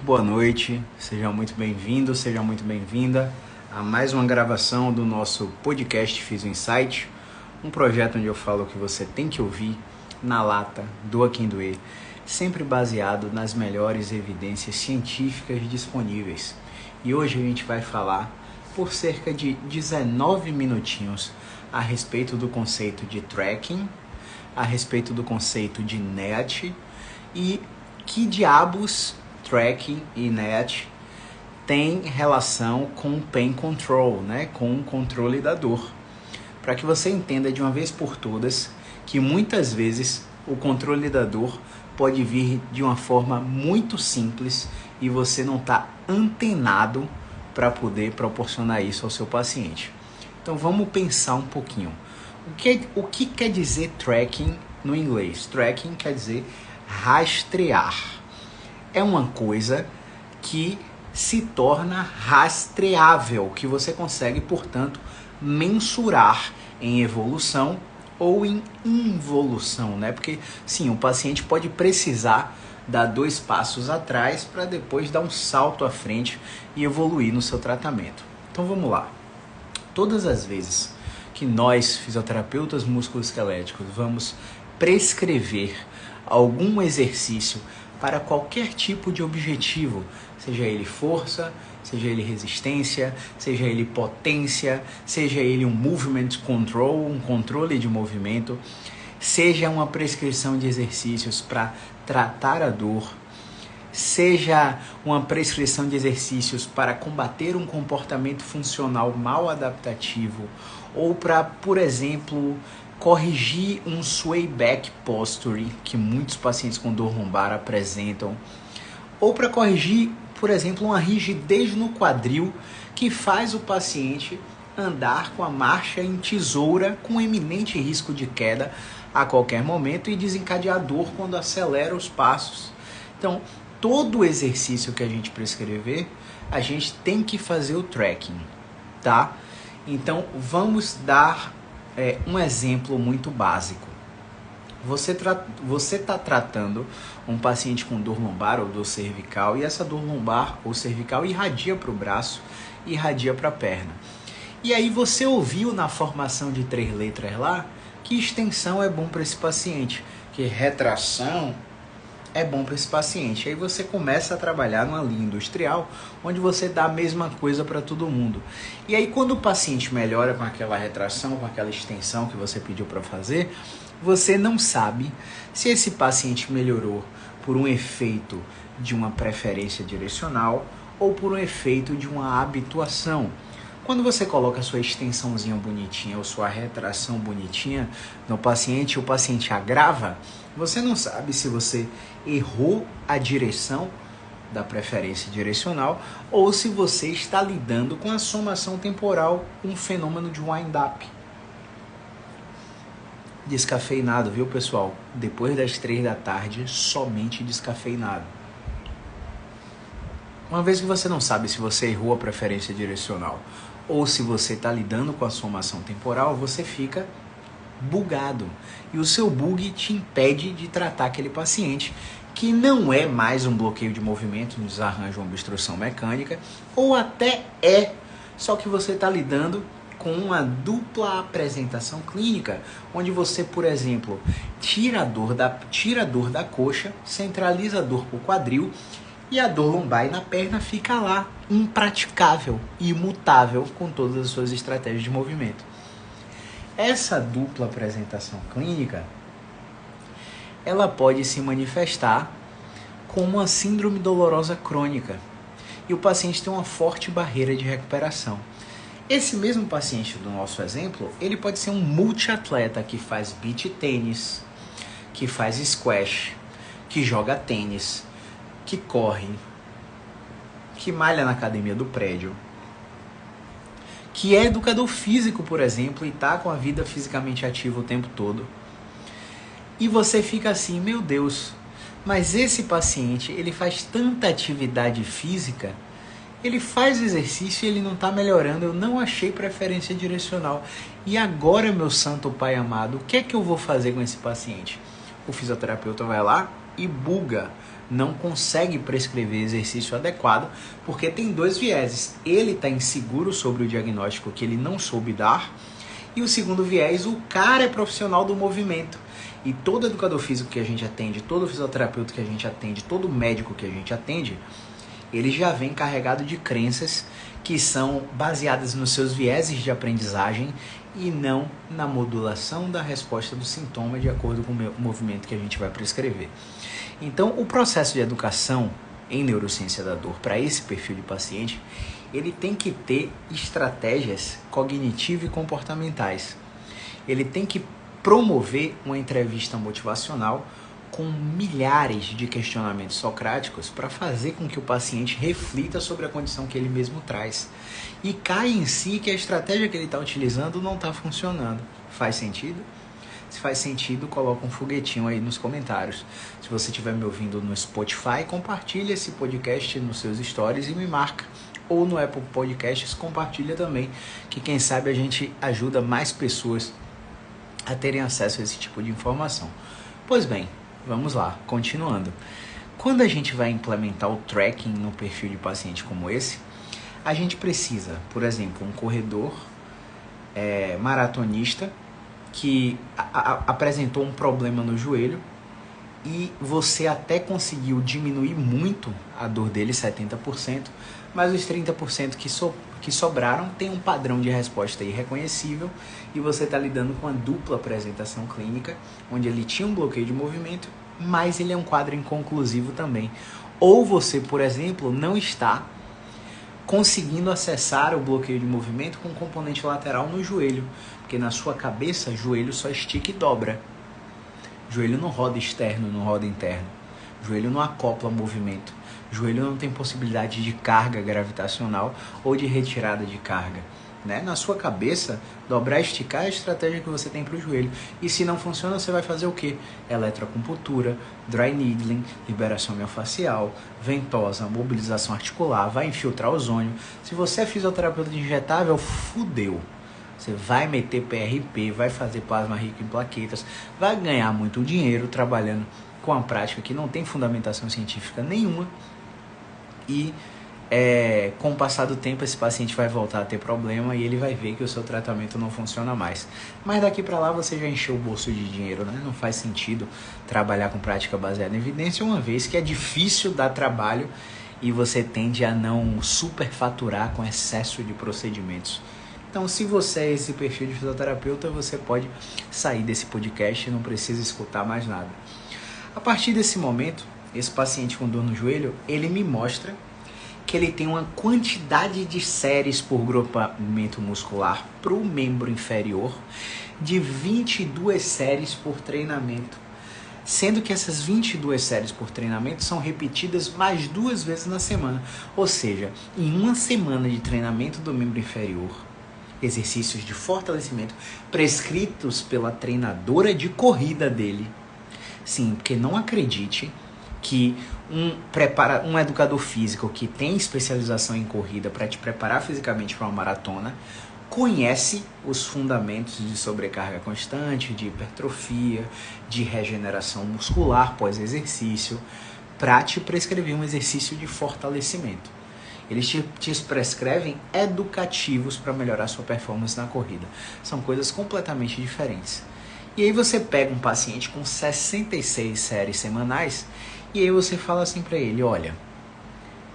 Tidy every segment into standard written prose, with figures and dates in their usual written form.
boa noite, seja muito bem-vindo, seja muito bem-vinda a mais uma gravação do nosso podcast Fiz o Insight, um projeto onde eu falo o que você tem que ouvir na lata, doa quem doer, sempre baseado nas melhores evidências científicas disponíveis. E hoje a gente vai falar por cerca de 19 minutinhos a respeito do conceito de tracking, a respeito do conceito de NEAT e que diabos tracking e NEAT tem relação com pain control, né? Com o controle da dor. Para que você entenda de uma vez por todas que muitas vezes o controle da dor pode vir de uma forma muito simples e você não está antenado para poder proporcionar isso ao seu paciente. Então vamos pensar um pouquinho. O que quer dizer tracking no inglês? Tracking quer dizer rastrear. É uma coisa que se torna rastreável, que você consegue, portanto, mensurar em evolução ou em involução, né? Porque, sim, o paciente pode precisar dar 2 passos atrás para depois dar um salto à frente e evoluir no seu tratamento. Então, vamos lá. Todas as vezes que nós, fisioterapeutas musculoesqueléticos, vamos prescrever algum exercício para qualquer tipo de objetivo, seja ele força, seja ele resistência, seja ele potência, seja ele um movement control, um controle de movimento, seja uma prescrição de exercícios para tratar a dor, seja uma prescrição de exercícios para combater um comportamento funcional mal adaptativo ou para, por exemplo, corrigir um sway back posture que muitos pacientes com dor lombar apresentam, ou para corrigir, por exemplo, uma rigidez no quadril que faz o paciente andar com a marcha em tesoura com eminente risco de queda a qualquer momento e desencadear dor quando acelera os passos. Então, todo exercício que a gente prescrever, a gente tem que fazer o tracking, tá? Então, vamos dar um exemplo muito básico. Você está tratando um paciente com dor lombar ou dor cervical e essa dor lombar ou cervical irradia para o braço, irradia para a perna. E aí você ouviu na formação de 3 letras lá que extensão é bom para esse paciente, que retração é bom para esse paciente. Aí você começa a trabalhar numa linha industrial, onde você dá a mesma coisa para todo mundo. E aí quando o paciente melhora com aquela retração, com aquela extensão que você pediu para fazer, você não sabe se esse paciente melhorou por um efeito de uma preferência direcional ou por um efeito de uma habituação. Quando você coloca a sua extensãozinha bonitinha ou sua retração bonitinha no paciente, o paciente agrava, você não sabe se você errou a direção da preferência direcional ou se você está lidando com a somação temporal, um fenômeno de wind-up. Descafeinado, viu, pessoal? Depois das 3 da tarde, somente descafeinado. Uma vez que você não sabe se você errou a preferência direcional ou se você está lidando com a somação temporal, você fica bugado. E o seu bug te impede de tratar aquele paciente que não é mais um bloqueio de movimento, um desarranjo, uma obstrução mecânica, ou até é, só que você está lidando com uma dupla apresentação clínica, onde você, por exemplo, tira a dor da coxa, centraliza a dor para o quadril, e a dor lombar e na perna fica lá, impraticável, imutável, com todas as suas estratégias de movimento. Essa dupla apresentação clínica, ela pode se manifestar como uma síndrome dolorosa crônica, e o paciente tem uma forte barreira de recuperação. Esse mesmo paciente do nosso exemplo, ele pode ser um multiatleta que faz beach tênis, que faz squash, que joga tênis, que corre, que malha na academia do prédio, que é educador físico, por exemplo, e está com a vida fisicamente ativa o tempo todo. E você fica assim, meu Deus, mas esse paciente, ele faz tanta atividade física, ele faz exercício e ele não está melhorando, eu não achei preferência direcional. E agora, meu santo pai amado, o que é que eu vou fazer com esse paciente? O fisioterapeuta vai lá e buga não consegue prescrever exercício adequado, porque tem dois vieses. Ele está inseguro sobre o diagnóstico que ele não soube dar, e o segundo viés, o cara é profissional do movimento. E todo educador físico que a gente atende, todo fisioterapeuta que a gente atende, todo médico que a gente atende, ele já vem carregado de crenças que são baseadas nos seus vieses de aprendizagem e não na modulação da resposta do sintoma de acordo com o movimento que a gente vai prescrever. Então, o processo de educação em neurociência da dor para esse perfil de paciente, ele tem que ter estratégias cognitivas e comportamentais. Ele tem que promover uma entrevista motivacional com milhares de questionamentos socráticos para fazer com que o paciente reflita sobre a condição que ele mesmo traz e caia em si que a estratégia que ele está utilizando não está funcionando. Faz sentido? Se faz sentido, coloca um foguetinho aí nos comentários. Se você estiver me ouvindo no Spotify, compartilha esse podcast nos seus stories e me marca. Ou no Apple Podcasts, compartilha também, que quem sabe a gente ajuda mais pessoas a terem acesso a esse tipo de informação. Pois bem, vamos lá, continuando. Quando a gente vai implementar o tracking no perfil de paciente como esse, a gente precisa, por exemplo, um corredor maratonista que apresentou um problema no joelho e você até conseguiu diminuir muito a dor dele, 70%, mas os 30% que sobraram tem um padrão de resposta irreconhecível e você está lidando com uma dupla apresentação clínica, onde ele tinha um bloqueio de movimento, mas ele é um quadro inconclusivo também. Ou você, por exemplo, não está conseguindo acessar o bloqueio de movimento com componente lateral no joelho, porque na sua cabeça, joelho só estica e dobra. Joelho não roda externo, não roda interno. Joelho não acopla movimento. Joelho não tem possibilidade de carga gravitacional ou de retirada de carga. Né? Na sua cabeça, dobrar e esticar é a estratégia que você tem para o joelho. E se não funciona, você vai fazer o quê? Eletroacupuntura, dry needling, liberação miofascial, ventosa, mobilização articular, vai infiltrar ozônio. Se você é fisioterapeuta de injetável, fudeu. Você vai meter PRP, vai fazer plasma rico em plaquetas, vai ganhar muito dinheiro trabalhando com a prática que não tem fundamentação científica nenhuma e com o passar do tempo esse paciente vai voltar a ter problema e ele vai ver que o seu tratamento não funciona mais. Mas daqui para lá você já encheu o bolso de dinheiro, né? Não faz sentido trabalhar com prática baseada em evidência, uma vez que é difícil dar trabalho e você tende a não superfaturar com excesso de procedimentos. Então, se você é esse perfil de fisioterapeuta, você pode sair desse podcast e não precisa escutar mais nada. A partir desse momento, esse paciente com dor no joelho, ele me mostra que ele tem uma quantidade de séries por grupamento muscular para o membro inferior de 22 séries por treinamento. Sendo que essas 22 séries por treinamento são repetidas mais 2 vezes na semana. Ou seja, em uma semana de treinamento do membro inferior, exercícios de fortalecimento prescritos pela treinadora de corrida dele. Sim, porque não acredite que um educador físico que tem especialização em corrida para te preparar fisicamente para uma maratona conhece os fundamentos de sobrecarga constante, de hipertrofia, de regeneração muscular pós-exercício, para te prescrever um exercício de fortalecimento. Eles te prescrevem educativos para melhorar sua performance na corrida. São coisas completamente diferentes. E aí você pega um paciente com 66 séries semanais e aí você fala assim para ele, olha,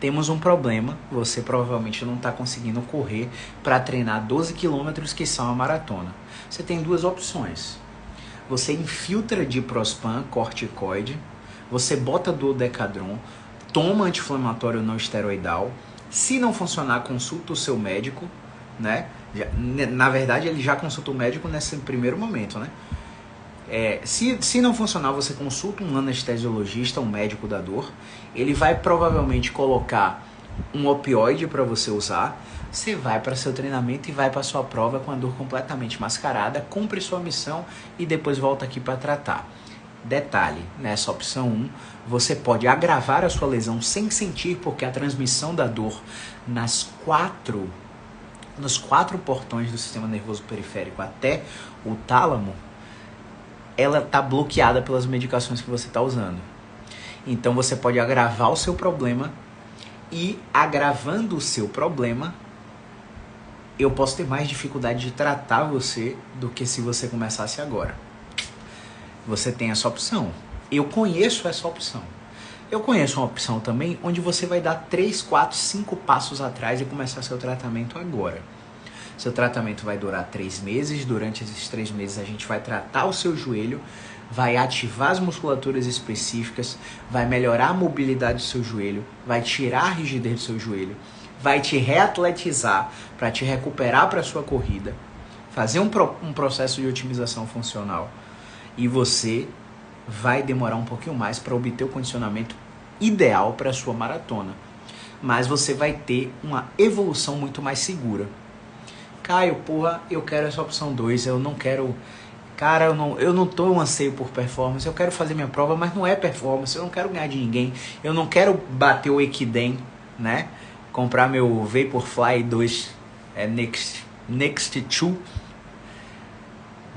temos um problema, você provavelmente não está conseguindo correr para treinar 12 quilômetros que são a maratona. Você tem 2 opções. Você infiltra diprospan, corticoide, você bota dodecadron, toma anti-inflamatório não esteroidal. Se não funcionar, consulta o seu médico, né? Na verdade, ele já consulta o médico nesse primeiro momento, né? Se não funcionar, você consulta um anestesiologista, um médico da dor. Ele vai provavelmente colocar um opioide para você usar. Você vai para seu treinamento e vai para sua prova com a dor completamente mascarada, cumpre sua missão e depois volta aqui para tratar. Detalhe, nessa opção 1, você pode agravar a sua lesão sem sentir, porque a transmissão da dor nos 4 portões do sistema nervoso periférico até o tálamo, ela está bloqueada pelas medicações que você está usando. Então você pode agravar o seu problema e, agravando o seu problema, eu posso ter mais dificuldade de tratar você do que se você começasse agora. Você tem essa opção. Eu conheço essa opção. Eu conheço uma opção também onde você vai dar 3, 4, 5 passos atrás e começar seu tratamento agora. Seu tratamento vai durar 3 meses. Durante esses 3 meses a gente vai tratar o seu joelho, vai ativar as musculaturas específicas, vai melhorar a mobilidade do seu joelho, vai tirar a rigidez do seu joelho, vai te reatletizar para te recuperar para a sua corrida, fazer um processo de otimização funcional, e você vai demorar um pouquinho mais para obter o condicionamento ideal para a sua maratona. Mas você vai ter uma evolução muito mais segura. Caio, porra, eu quero essa opção 2, eu não quero... Cara, eu não tô um anseio por performance, eu quero fazer minha prova, mas não é performance, eu não quero ganhar de ninguém, eu não quero bater o Ekiden, né? Comprar meu Vaporfly 2, Next 2,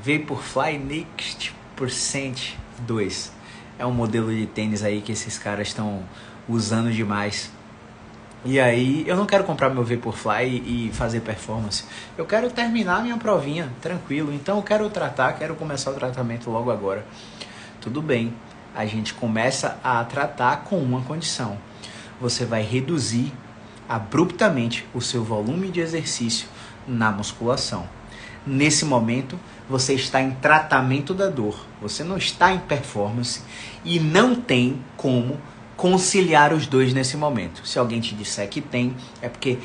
Vaporfly Next Percent 2. É um modelo de tênis aí que esses caras estão usando demais. E aí, eu não quero comprar meu Vaporfly e fazer performance. Eu quero terminar minha provinha, tranquilo. Então eu quero começar o tratamento logo agora. Tudo bem, a gente começa a tratar com uma condição. Você vai reduzir abruptamente o seu volume de exercício na musculação. Nesse momento, você está em tratamento da dor. Você não está em performance e não tem como conciliar os dois nesse momento. Se alguém te disser que tem, é porque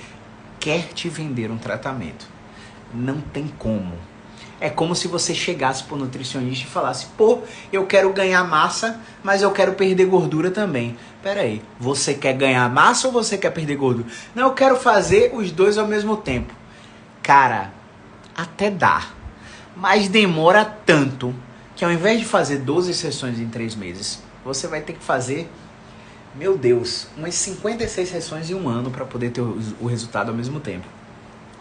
quer te vender um tratamento. Não tem como. É como se você chegasse para o nutricionista e falasse: pô, eu quero ganhar massa, mas eu quero perder gordura também. Pera aí, você quer ganhar massa ou você quer perder gordura? Não, eu quero fazer os dois ao mesmo tempo. Cara, até dá, mas demora tanto que ao invés de fazer 12 sessões em 3 meses, você vai ter que fazer, meu Deus, umas 56 sessões em um ano para poder ter o resultado ao mesmo tempo.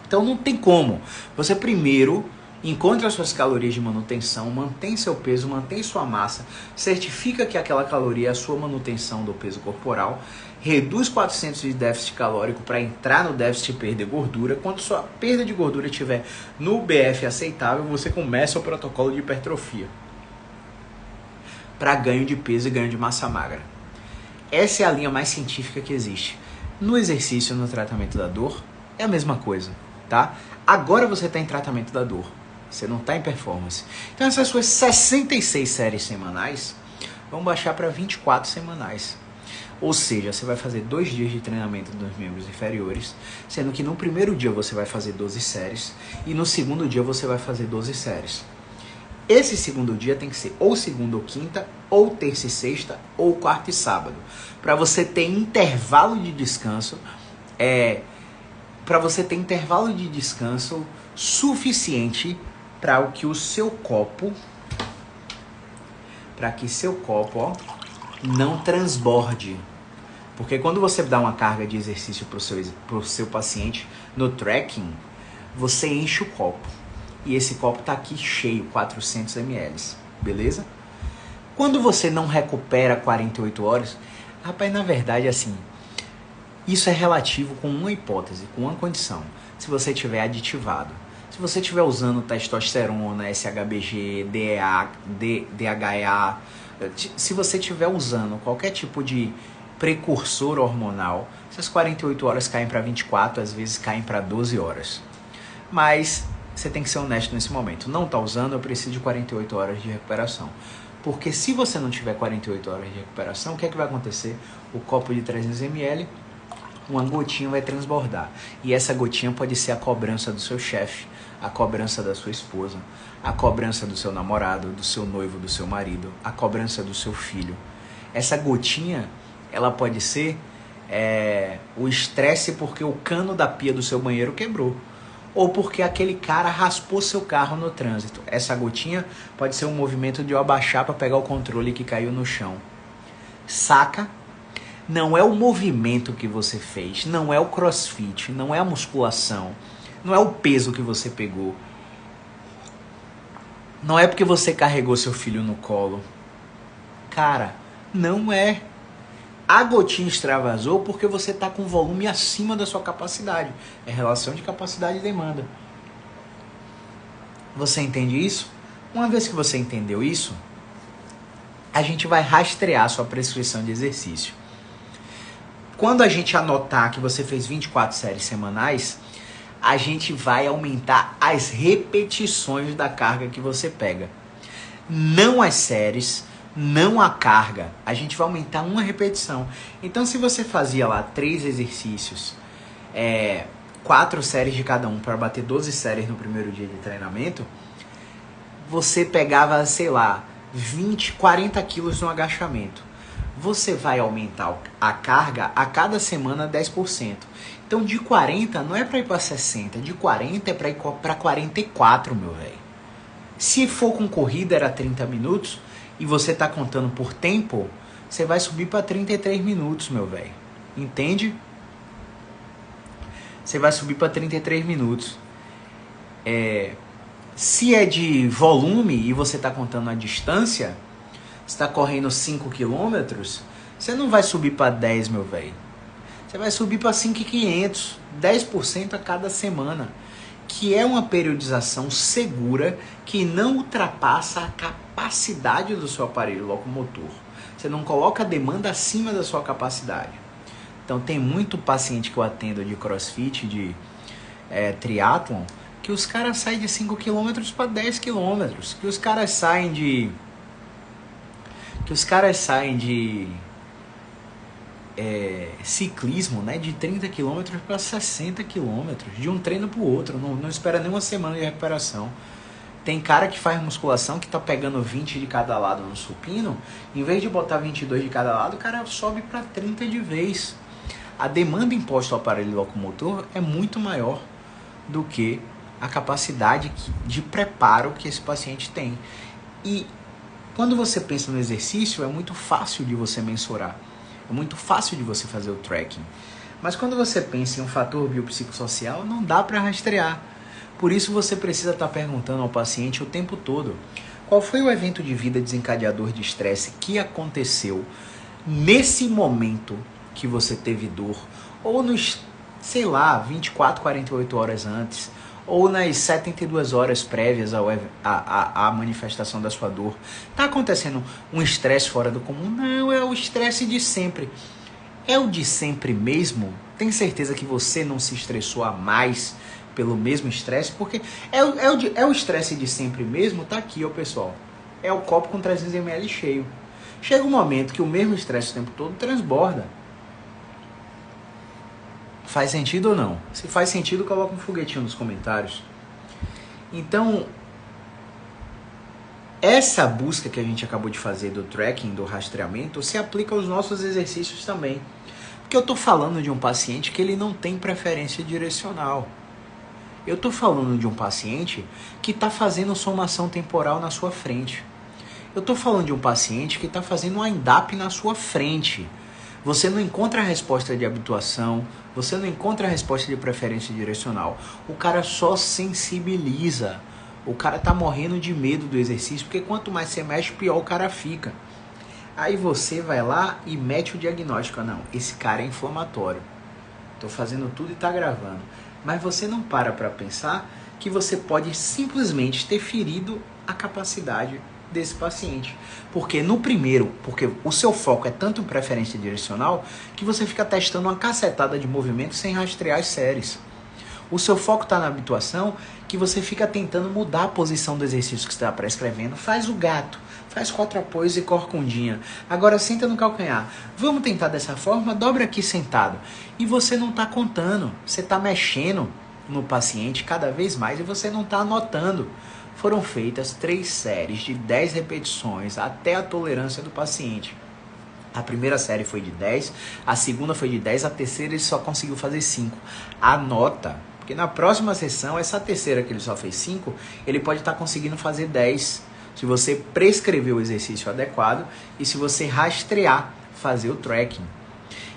Então não tem como. Você primeiro encontra as suas calorias de manutenção, mantém seu peso, mantém sua massa, certifica que aquela caloria é a sua manutenção do peso corporal, reduz 400 de déficit calórico para entrar no déficit e perder gordura. Quando sua perda de gordura estiver no BF aceitável, você começa o protocolo de hipertrofia para ganho de peso e ganho de massa magra. Essa é a linha mais científica que existe. No exercício, no tratamento da dor, é a mesma coisa, tá? Agora você está em tratamento da dor, você não está em performance. Então essas suas 66 séries semanais vão baixar para 24 semanais. Ou seja, você vai fazer 2 dias de treinamento dos membros inferiores, sendo que no primeiro dia você vai fazer 12 séries e no segundo dia você vai fazer 12 séries. Esse segundo dia tem que ser ou segunda ou quinta, ou terça e sexta, ou quarta e sábado. Para você ter intervalo de descanso, suficiente para que seu copo não transborde. Porque quando você dá uma carga de exercício para o seu paciente no tracking, você enche o copo. E esse copo está aqui cheio, 400 ml, beleza? Quando você não recupera 48 horas, rapaz, na verdade, assim, isso é relativo com uma hipótese, com uma condição. Se você tiver aditivado, se você estiver usando testosterona, SHBG, DHEA, se você estiver usando qualquer tipo de precursor hormonal, essas 48 horas caem para 24, às vezes caem para 12 horas. Mas você tem que ser honesto nesse momento. Não está usando, eu preciso de 48 horas de recuperação. Porque se você não tiver 48 horas de recuperação, o que é que vai acontecer? O copo de 300 ml, uma gotinha vai transbordar. E essa gotinha pode ser a cobrança do seu chefe, a cobrança da sua esposa, a cobrança do seu namorado, do seu noivo, do seu marido, a cobrança do seu filho. Essa gotinha, ela pode ser o estresse porque o cano da pia do seu banheiro quebrou. Ou porque aquele cara raspou seu carro no trânsito. Essa gotinha pode ser um movimento de eu abaixar para pegar o controle que caiu no chão. Saca? Não é o movimento que você fez, não é o crossfit, não é a musculação, não é o peso que você pegou. Não é porque você carregou seu filho no colo. Cara, não é. A gotinha extravasou porque você está com volume acima da sua capacidade. É relação de capacidade e demanda. Você entende isso? Uma vez que você entendeu isso, a gente vai rastrear a sua prescrição de exercício. Quando a gente anotar que você fez 24 séries semanais, a gente vai aumentar as repetições da carga que você pega. Não as séries, não a carga. A gente vai aumentar uma repetição. Então, se você fazia lá 3 exercícios, 4 séries de cada um para bater 12 séries no primeiro dia de treinamento, você pegava, sei lá, 20, 40 quilos no agachamento. Você vai aumentar a carga a cada semana 10%. Então, de 40 não é para ir para 60, de 40 é para ir para 44, meu velho. Se for com corrida era 30 minutos e você tá contando por tempo, você vai subir para 33 minutos, meu velho. Entende? Você vai subir para 33 minutos. Se é de volume e você tá contando a distância, você está correndo 5 quilômetros, você não vai subir para 10, meu velho. Você vai subir para 5.500, 10% a cada semana, que é uma periodização segura que não ultrapassa a capacidade do seu aparelho locomotor. Você não coloca a demanda acima da sua capacidade. Então tem muito paciente que eu atendo de crossfit, de triatlon, que os caras saem de 5 km para 10 km, que os caras saem de ciclismo, né, de 30 km para 60 km, de um treino para o outro, não espera nem uma semana de recuperação. Tem cara que faz musculação que tá pegando 20 de cada lado no supino, em vez de botar 22 de cada lado, o cara sobe para 30 de vez. A demanda imposta ao aparelho locomotor é muito maior do que a capacidade de preparo que esse paciente tem. E quando você pensa no exercício, é muito fácil de você mensurar. É muito fácil de você fazer o tracking. Mas quando você pensa em um fator biopsicossocial, não dá para rastrear. Por isso você precisa estar perguntando ao paciente o tempo todo: qual foi o evento de vida desencadeador de estresse que aconteceu nesse momento que você teve dor? Ou nos, 24, 48 horas antes, ou nas 72 horas prévias à manifestação da sua dor. Está acontecendo um estresse fora do comum? Não, é o estresse de sempre. É o de sempre mesmo? Tem certeza que você não se estressou a mais pelo mesmo estresse? Porque é o estresse de sempre mesmo? Tá aqui, ó, pessoal. É o copo com 300 ml cheio. Chega um momento que o mesmo estresse o tempo todo transborda. Faz sentido ou não? Se faz sentido, coloca um foguetinho nos comentários. Então, essa busca que a gente acabou de fazer do tracking, do rastreamento, se aplica aos nossos exercícios também. Porque eu estou falando de um paciente que ele não tem preferência direcional. Eu estou falando de um paciente que está fazendo somação temporal na sua frente. Eu estou falando de um paciente que está fazendo um wind-up na sua frente. Você não encontra a resposta de habituação, você não encontra a resposta de preferência direcional. O cara só sensibiliza. O cara tá morrendo de medo do exercício, porque quanto mais você mexe, pior o cara fica. Aí você vai lá e mete o diagnóstico. Não, esse cara é inflamatório. Tô fazendo tudo e tá gravando. Mas você não para pensar que você pode simplesmente ter ferido a capacidade desse paciente. Porque porque o seu foco é tanto em preferência direcional que você fica testando uma cacetada de movimentos sem rastrear as séries. O seu foco está na habituação que você fica tentando mudar a posição do exercício que você está prescrevendo. Faz o gato, faz 4 apoios e corcundinha. Agora senta no calcanhar. Vamos tentar dessa forma? Dobra aqui sentado. E você não está contando, você está mexendo no paciente cada vez mais e você não está anotando. Foram feitas 3 séries de 10 repetições até a tolerância do paciente. A primeira série foi de 10, a segunda foi de 10, a terceira ele só conseguiu fazer 5. Anota, porque na próxima sessão, essa terceira que ele só fez 5, ele pode estar conseguindo fazer 10, se você prescrever o exercício adequado e se você rastrear, fazer o tracking.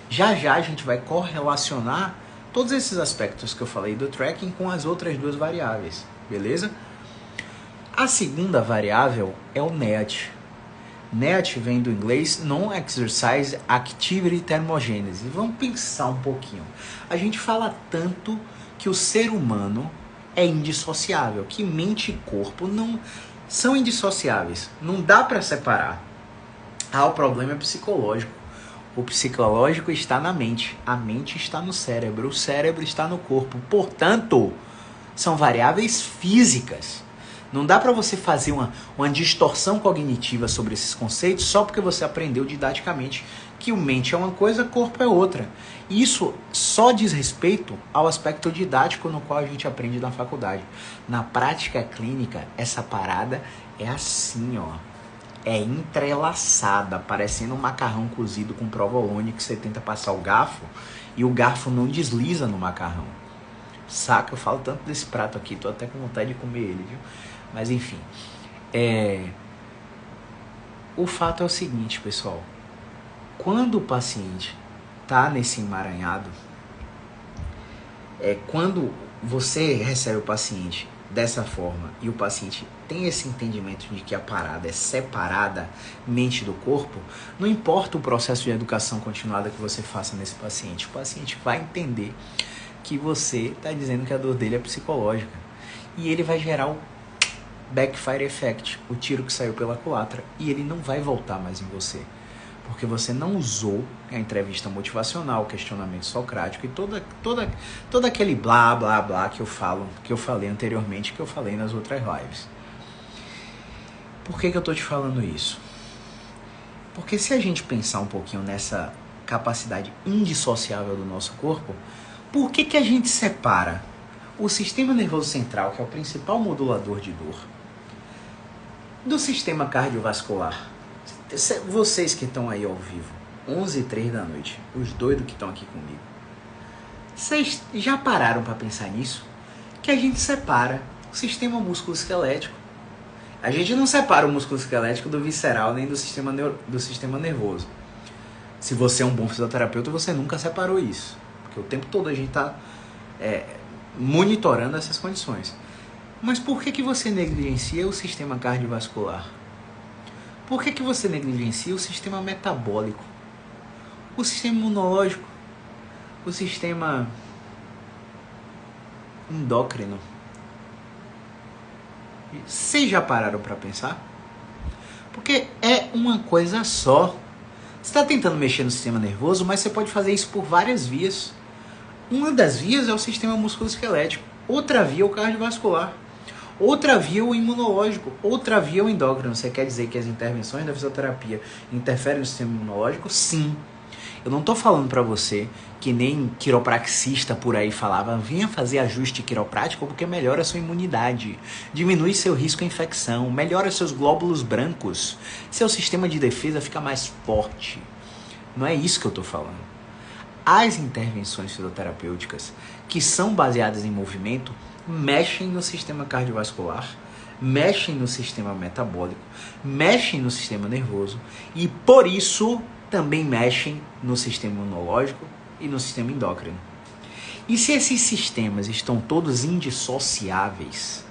Já já a gente vai correlacionar todos esses aspectos que eu falei do tracking com as outras 2 variáveis, beleza? A segunda variável é o NEAT. NEAT vem do inglês Non-Exercise Activity Thermogenesis. Vamos pensar um pouquinho. A gente fala tanto que o ser humano é indissociável, que mente e corpo não são indissociáveis. Não dá para separar. O problema é psicológico. O psicológico está na mente. A mente está no cérebro. O cérebro está no corpo. Portanto, são variáveis físicas. Não dá para você fazer uma distorção cognitiva sobre esses conceitos só porque você aprendeu didaticamente que o mente é uma coisa, corpo é outra. Isso só diz respeito ao aspecto didático no qual a gente aprende na faculdade. Na prática clínica, essa parada é assim, ó. É entrelaçada, parecendo um macarrão cozido com provolone que você tenta passar o garfo e o garfo não desliza no macarrão. Saca? Eu falo tanto desse prato aqui, tô até com vontade de comer ele, viu? Mas enfim, o fato é o seguinte, pessoal. Quando o paciente tá nesse emaranhado, quando você recebe o paciente dessa forma e o paciente tem esse entendimento de que a parada é separada, mente do corpo, não importa o processo de educação continuada que você faça nesse paciente, o paciente vai entender que você está dizendo que a dor dele é psicológica. E ele vai gerar o backfire effect, o tiro que saiu pela culatra, e ele não vai voltar mais em você, porque você não usou a entrevista motivacional, o questionamento socrático e todo aquele blá blá blá que eu falei anteriormente, que eu falei nas outras lives. Por que eu tô te falando isso? Porque se a gente pensar um pouquinho nessa capacidade indissociável do nosso corpo, por que a gente separa o sistema nervoso central, que é o principal modulador de dor, do sistema cardiovascular? Vocês que estão aí ao vivo, 11h03 da noite, os doidos que estão aqui comigo, vocês já pararam para pensar nisso? Que a gente separa o sistema músculo-esquelético. A gente não separa o músculo-esquelético do visceral nem do sistema nervoso. Se você é um bom fisioterapeuta, você nunca separou isso. Porque o tempo todo a gente está monitorando essas condições. Mas por que você negligencia o sistema cardiovascular? Por que você negligencia o sistema metabólico? O sistema imunológico? O sistema endócrino? Vocês já pararam para pensar? Porque é uma coisa só. Você está tentando mexer no sistema nervoso, mas você pode fazer isso por várias vias. Uma das vias é o sistema musculoesquelético. Outra via é o cardiovascular. Outra via é o imunológico. Outra via é o endócrino. Você quer dizer que as intervenções da fisioterapia interferem no sistema imunológico? Sim. Eu não estou falando para você que nem quiropraxista por aí falava, venha fazer ajuste quiroprático porque melhora a sua imunidade, diminui seu risco à infecção, melhora seus glóbulos brancos, seu sistema de defesa fica mais forte. Não é isso que eu estou falando. As intervenções fisioterapêuticas que são baseadas em movimento mexem no sistema cardiovascular, mexem no sistema metabólico, mexem no sistema nervoso e por isso também mexem no sistema imunológico e no sistema endócrino. E se esses sistemas estão todos indissociáveis,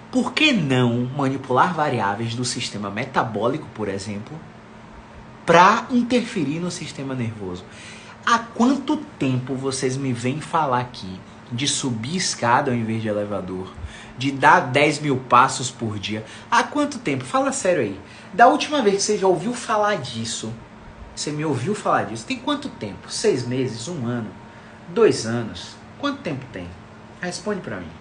por que não manipular variáveis do sistema metabólico, por exemplo, para interferir no sistema nervoso? Há quanto tempo vocês me vêm falar aqui de subir escada ao invés de elevador, de dar 10 mil passos por dia? Há quanto tempo? Fala sério aí. Da última vez que você já ouviu falar disso, você me ouviu falar disso, tem quanto tempo? 6 meses? 1 ano? 2 anos? Quanto tempo tem? Responde pra mim.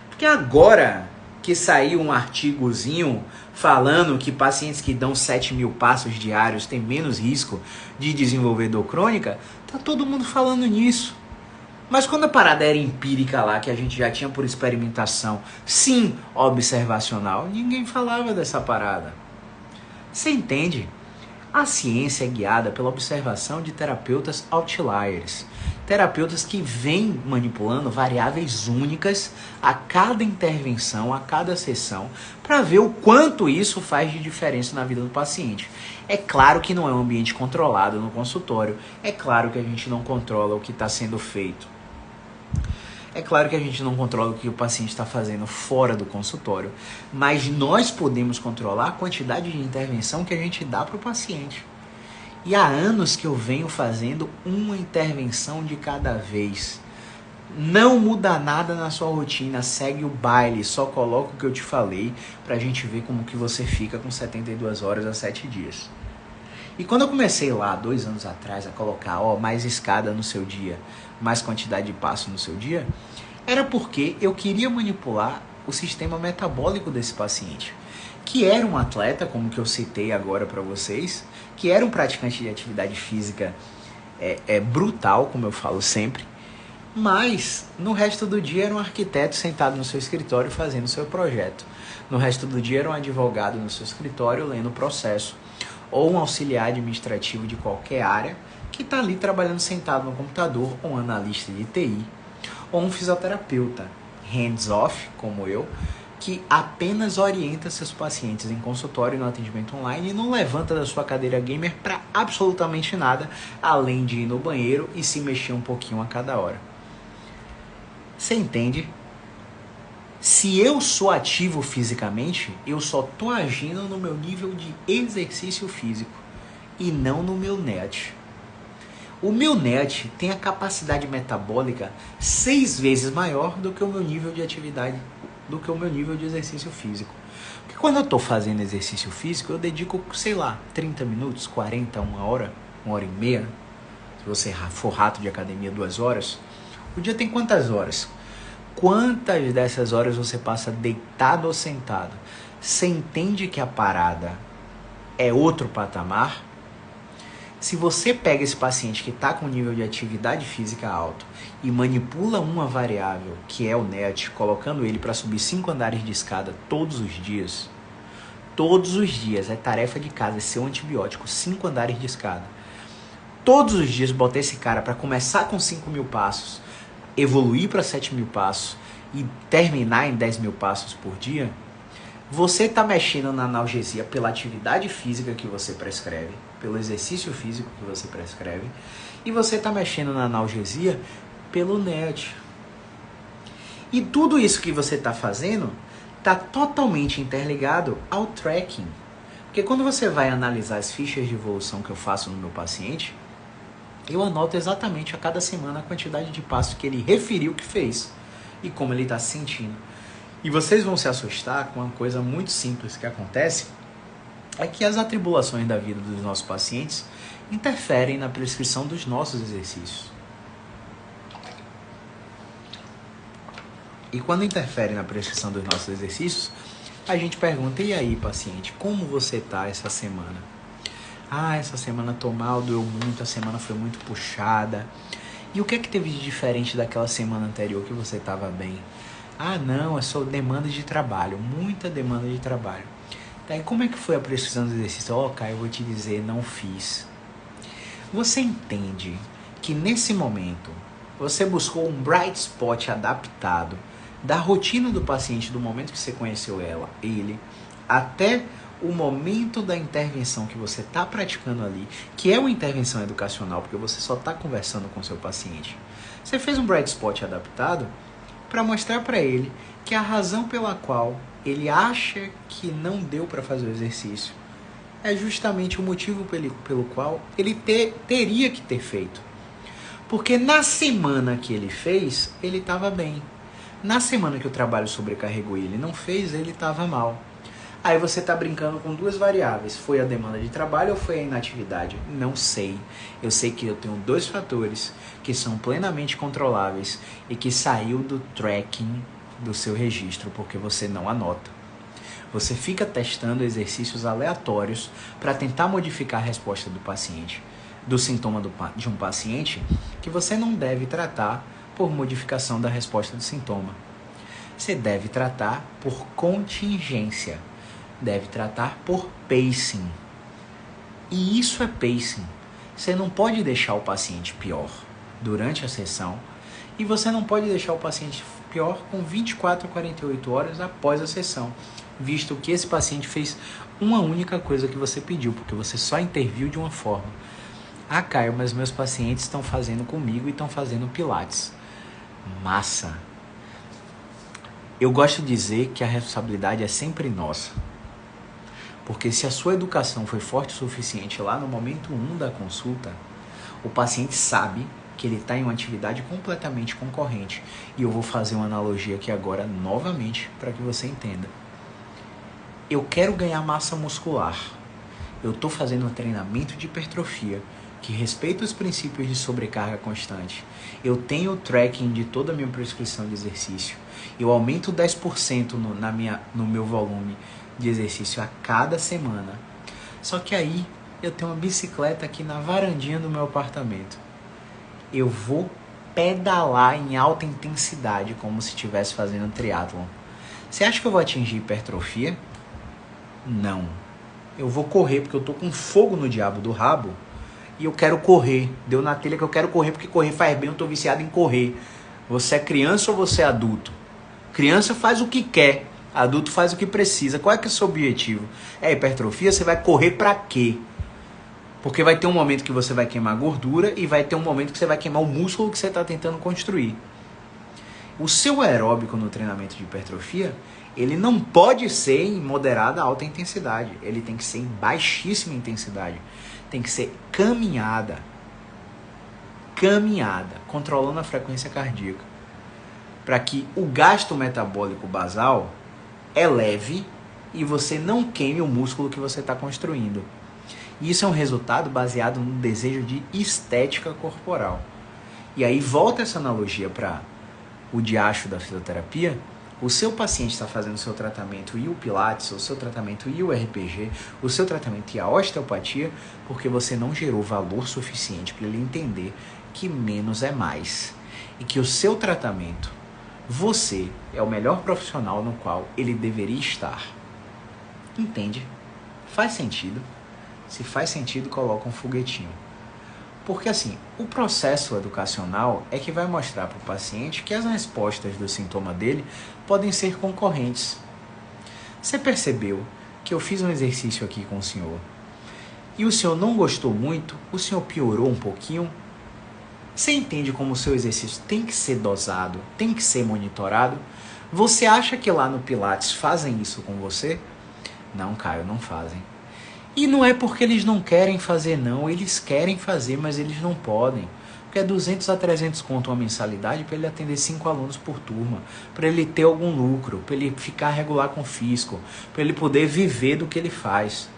Porque agora que saiu um artigozinho falando que pacientes que dão 7 mil passos diários têm menos risco de desenvolver dor crônica, tá todo mundo falando nisso. Mas quando a parada era empírica lá, que a gente já tinha por experimentação, sim, observacional, ninguém falava dessa parada. Você entende? A ciência é guiada pela observação de terapeutas outliers, terapeutas que vêm manipulando variáveis únicas a cada intervenção, a cada sessão, para ver o quanto isso faz de diferença na vida do paciente. É claro que não é um ambiente controlado no consultório, é claro que a gente não controla o que está sendo feito. É claro que a gente não controla o que o paciente está fazendo fora do consultório, mas nós podemos controlar a quantidade de intervenção que a gente dá para o paciente. E há anos que eu venho fazendo uma intervenção de cada vez. Não muda nada na sua rotina, segue o baile, só coloca o que eu te falei pra gente ver como que você fica com 72 horas a 7 dias. E quando eu comecei lá, 2 anos atrás, a colocar mais escada no seu dia, mais quantidade de passo no seu dia, era porque eu queria manipular o sistema metabólico desse paciente, que era um atleta, como que eu citei agora para vocês, que era um praticante de atividade física brutal, como eu falo sempre, mas no resto do dia era um arquiteto sentado no seu escritório fazendo o seu projeto. No resto do dia era um advogado no seu escritório lendo o processo, ou um auxiliar administrativo de qualquer área que está ali trabalhando sentado no computador, ou um analista de TI, ou um fisioterapeuta hands-off, como eu, que apenas orienta seus pacientes em consultório e no atendimento online e não levanta da sua cadeira gamer para absolutamente nada, além de ir no banheiro e se mexer um pouquinho a cada hora. Você entende? Se eu sou ativo fisicamente, eu só estou agindo no meu nível de exercício físico e não no meu NEAT. O meu NEAT tem a capacidade metabólica 6 vezes maior do que o meu nível de atividade, do que o meu nível de exercício físico. Porque quando eu estou fazendo exercício físico, eu dedico, 30 minutos, 40, 1 hora e meia. Se você for rato de academia, 2 horas. O dia tem quantas horas? Quantas dessas horas você passa deitado ou sentado? Você entende que a parada é outro patamar? Se você pega esse paciente que está com um nível de atividade física alto e manipula uma variável, que é o NEAT, colocando ele para subir 5 andares de escada todos os dias, é tarefa de casa, é seu antibiótico, 5 andares de escada. Todos os dias botar esse cara para começar com 5.000 passos, evoluir para 7.000 passos e terminar em 10.000 passos por dia, você está mexendo na analgesia pela atividade física que você prescreve, pelo exercício físico que você prescreve, e você está mexendo na analgesia pelo NEAT. E tudo isso que você está fazendo está totalmente interligado ao tracking. Porque quando você vai analisar as fichas de evolução que eu faço no meu paciente, eu anoto exatamente a cada semana a quantidade de passos que ele referiu que fez e como ele está se sentindo. E vocês vão se assustar com uma coisa muito simples que acontece, é que as atribulações da vida dos nossos pacientes interferem na prescrição dos nossos exercícios. E quando interfere na prescrição dos nossos exercícios, a gente pergunta, e aí, paciente, como você está essa semana? Essa semana tô mal, doeu muito, a semana foi muito puxada. E o que é que teve de diferente daquela semana anterior que você estava bem? Não, é só demanda de trabalho, muita demanda de trabalho. Daí como é que foi a prescrição do exercício? Caio, eu vou te dizer, não fiz. Você entende que nesse momento você buscou um bright spot adaptado da rotina do paciente, do momento que você conheceu ele, até o momento da intervenção que você está praticando ali, que é uma intervenção educacional, porque você só está conversando com o seu paciente. Você fez um bright spot adaptado para mostrar para ele que a razão pela qual ele acha que não deu para fazer o exercício é justamente o motivo pelo qual ele teria que ter feito. Porque na semana que ele fez, ele estava bem. Na semana que o trabalho sobrecarregou e ele não fez, ele estava mal. Aí você está brincando com 2 variáveis. Foi a demanda de trabalho ou foi a inatividade? Não sei. Eu sei que eu tenho 2 fatores que são plenamente controláveis e que saiu do tracking do seu registro porque você não anota. Você fica testando exercícios aleatórios para tentar modificar a resposta do paciente, do sintoma de um paciente que você não deve tratar por modificação da resposta do sintoma. Você deve tratar por contingência. Deve tratar por pacing. E isso é pacing. Você não pode deixar o paciente pior durante a sessão e você não pode deixar o paciente pior com 24 a 48 horas após a sessão, visto que esse paciente fez uma única coisa que você pediu, porque você só interviu de uma forma. Caio, mas meus pacientes estão fazendo comigo e estão fazendo pilates. massa. Eu gosto de dizer que a responsabilidade é sempre nossa. Porque se a sua educação foi forte o suficiente lá no momento 1 da consulta, o paciente sabe que ele está em uma atividade completamente concorrente. E eu vou fazer uma analogia aqui agora novamente para que você entenda. Eu quero ganhar massa muscular. Eu estou fazendo um treinamento de hipertrofia que respeita os princípios de sobrecarga constante. Eu tenho o tracking de toda a minha prescrição de exercício. Eu aumento 10% no meu volume de exercício a cada semana. Só que aí eu tenho uma bicicleta aqui na varandinha do meu apartamento. Eu vou pedalar em alta intensidade como se estivesse fazendo triatlon. Você acha que eu vou atingir hipertrofia? Não. Eu vou correr porque eu tô com fogo no diabo do rabo e eu quero correr. Deu na telha que eu quero correr porque correr faz bem, eu tô viciado em correr. Você é criança ou você é adulto? Criança faz o que quer, adulto faz o que precisa. Qual é que é o seu objetivo? É hipertrofia? Você vai correr pra quê? Porque vai ter um momento que você vai queimar gordura e vai ter um momento que você vai queimar o músculo que você está tentando construir. O seu aeróbico no treinamento de hipertrofia, ele não pode ser em moderada alta intensidade. Ele tem que ser em baixíssima intensidade. Tem que ser caminhada. Caminhada, controlando a frequência cardíaca. Para que o gasto metabólico basal eleve e você não queime o músculo que você está construindo. E isso é um resultado baseado no desejo de estética corporal. E aí volta essa analogia para o diacho da fisioterapia. O seu paciente está fazendo o seu tratamento e o Pilates, o seu tratamento e o RPG, o seu tratamento e a osteopatia, porque você não gerou valor suficiente para ele entender que menos é mais. E que o seu tratamento, você é o melhor profissional no qual ele deveria estar. Entende? Faz sentido? Se faz sentido, coloca um foguetinho. Porque assim, o processo educacional é que vai mostrar para o paciente que as respostas do sintoma dele podem ser concorrentes. Você percebeu que eu fiz um exercício aqui com o senhor e o senhor não gostou muito, o senhor piorou um pouquinho? Você entende como o seu exercício tem que ser dosado, tem que ser monitorado? Você acha que lá no Pilates fazem isso com você? Não, Caio, não fazem. E não é porque eles não querem fazer, não. Eles querem fazer, mas eles não podem. Porque é 200 a 300 conto uma mensalidade para ele atender 5 alunos por turma. Para ele ter algum lucro, para ele ficar regular com o fisco, para ele poder viver do que ele faz.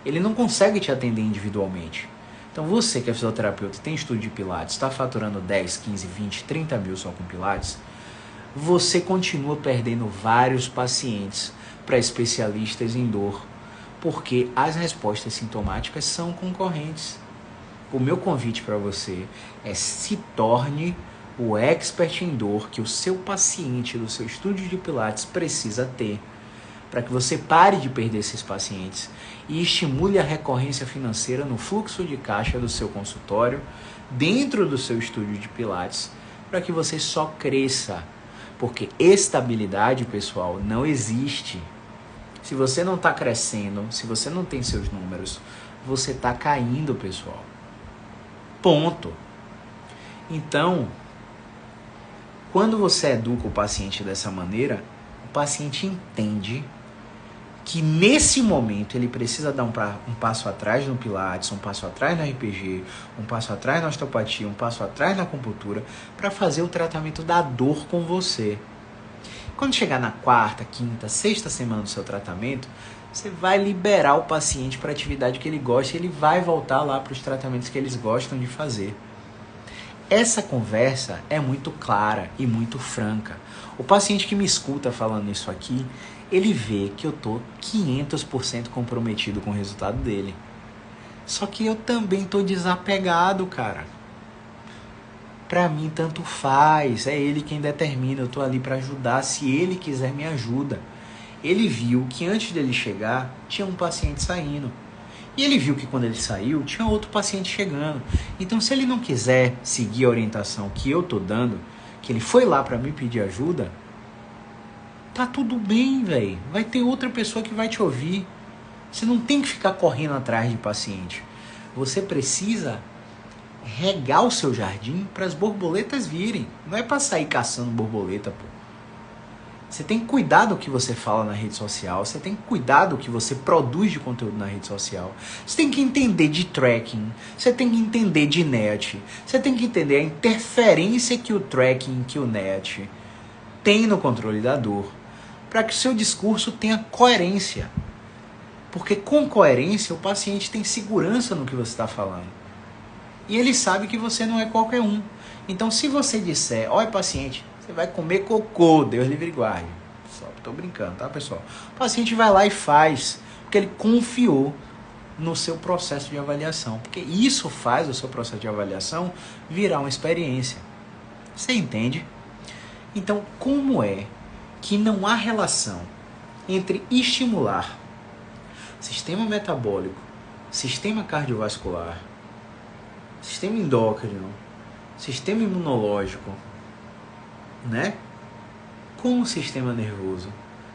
Ele não consegue te atender individualmente. Então você que é fisioterapeuta e tem estúdio de Pilates, está faturando 10, 15, 20, 30 mil só com Pilates, você continua perdendo vários pacientes para especialistas em dor. Porque as respostas sintomáticas são concorrentes. O meu convite para você é se torne o expert em dor que o seu paciente do seu estúdio de Pilates precisa ter, para que você pare de perder esses pacientes e estimule a recorrência financeira no fluxo de caixa do seu consultório, dentro do seu estúdio de Pilates, para que você só cresça. Porque estabilidade, pessoal, não existe. Se você não está crescendo, se você não tem seus números, você está caindo, pessoal. Ponto. Então, quando você educa o paciente dessa maneira, o paciente entende que nesse momento ele precisa dar um passo atrás no Pilates, um passo atrás no RPG, um passo atrás na osteopatia, um passo atrás na acupuntura, para fazer o tratamento da dor com você. Quando chegar na quarta, quinta, sexta semana do seu tratamento, você vai liberar o paciente para a atividade que ele gosta e ele vai voltar lá para os tratamentos que eles gostam de fazer. Essa conversa é muito clara e muito franca. O paciente que me escuta falando isso aqui, ele vê que eu tô 500% comprometido com o resultado dele. Só que eu também tô desapegado, cara. Pra mim tanto faz, é ele quem determina, eu tô ali para ajudar, se ele quiser me ajuda. Ele viu que antes dele chegar, tinha um paciente saindo. E ele viu que quando ele saiu, tinha outro paciente chegando. Então se ele não quiser seguir a orientação que eu tô dando, que ele foi lá para me pedir ajuda, tá tudo bem, velho. Vai ter outra pessoa que vai te ouvir. Você não tem que ficar correndo atrás de paciente. Você precisa regar o seu jardim para as borboletas virem. Não é para sair caçando borboleta, pô. Você tem que cuidar do que você fala na rede social, você tem que cuidar do que você produz de conteúdo na rede social. Você tem que entender de tracking, você tem que entender de net, você tem que entender a interferência que o tracking, que o net tem no controle da dor, para que o seu discurso tenha coerência. Porque com coerência o paciente tem segurança no que você está falando. E ele sabe que você não é qualquer um. Então se você disser, olha paciente, você vai comer cocô, Deus livre e guarde. Só tô brincando, tá, pessoal? O paciente vai lá e faz, porque ele confiou no seu processo de avaliação. Porque isso faz o seu processo de avaliação virar uma experiência. Você entende? Então, como é que não há relação entre estimular sistema metabólico, sistema cardiovascular, sistema endócrino, sistema imunológico, né? Com o sistema nervoso,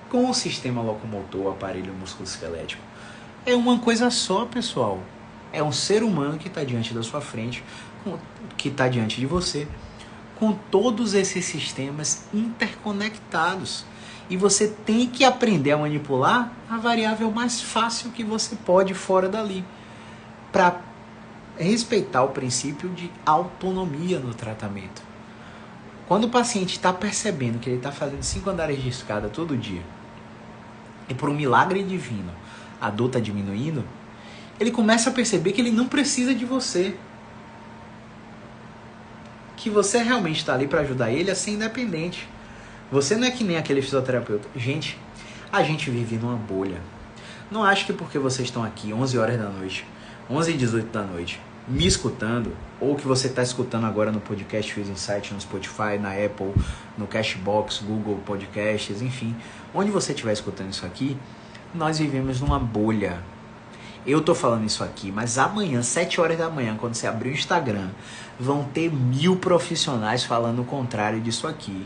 com o sistema locomotor, aparelho musculoesquelético. É uma coisa só, pessoal. É um ser humano que está diante da sua frente, que está diante de você, com todos esses sistemas interconectados. E você tem que aprender a manipular a variável mais fácil que você pode fora dali, para respeitar o princípio de autonomia no tratamento. Quando o paciente está percebendo que ele está fazendo 5 andares de escada todo dia, e por um milagre divino a dor está diminuindo, ele começa a perceber que ele não precisa de você. Que você realmente está ali para ajudar ele a ser independente. Você não é que nem aquele fisioterapeuta. Gente, a gente vive numa bolha. Não acho que porque vocês estão aqui 11 horas da noite, 11 e 18 da noite, me escutando, ou que você está escutando agora no podcast Fizz Insight, no Spotify, na Apple, no Cashbox, Google Podcasts, enfim, onde você estiver escutando isso aqui, nós vivemos numa bolha. Eu tô falando isso aqui, mas amanhã, 7 horas da manhã, quando você abrir o Instagram, vão ter 1000 profissionais falando o contrário disso aqui.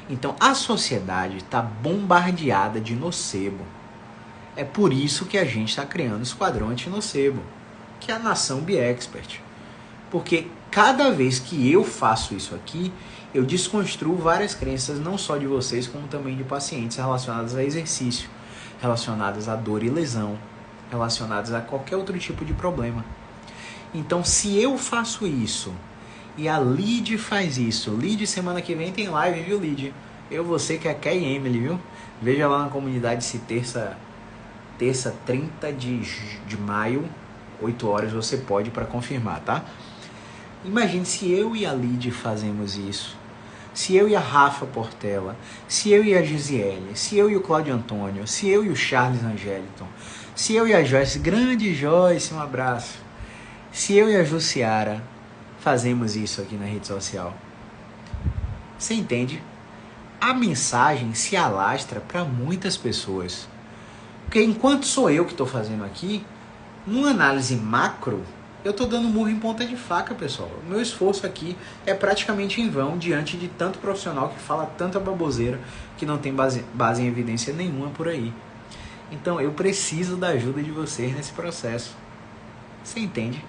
Então a sociedade está bombardeada de nocebo. É por isso que a gente está criando o Esquadrão Antinocebo, que é a nação Be-Expert. Porque cada vez que eu faço isso aqui, eu desconstruo várias crenças, não só de vocês, como também de pacientes relacionadas a exercício, relacionadas a dor e lesão, relacionadas a qualquer outro tipo de problema. Então, se eu faço isso e a Lid faz isso, Lid semana que vem tem live, viu, Lid? Você que é a Kay Emily, viu? Veja lá na comunidade se terça 30 de maio, 8 horas você pode para confirmar, tá? Imagine se eu e a Lid fazemos isso. Se eu e a Rafa Portela, se eu e a Gisele, se eu e o Cláudio Antônio, se eu e o Charles Angeliton, se eu e a Joyce, grande Joyce, um abraço. Se eu e a Jussiara fazemos isso aqui na rede social, você entende? A mensagem se alastra para muitas pessoas. Porque enquanto sou eu que estou fazendo aqui, numa análise macro, eu estou dando murro em ponta de faca, pessoal. O meu esforço aqui é praticamente em vão diante de tanto profissional que fala tanta baboseira que não tem base em evidência nenhuma por aí. Então eu preciso da ajuda de vocês nesse processo. Você entende?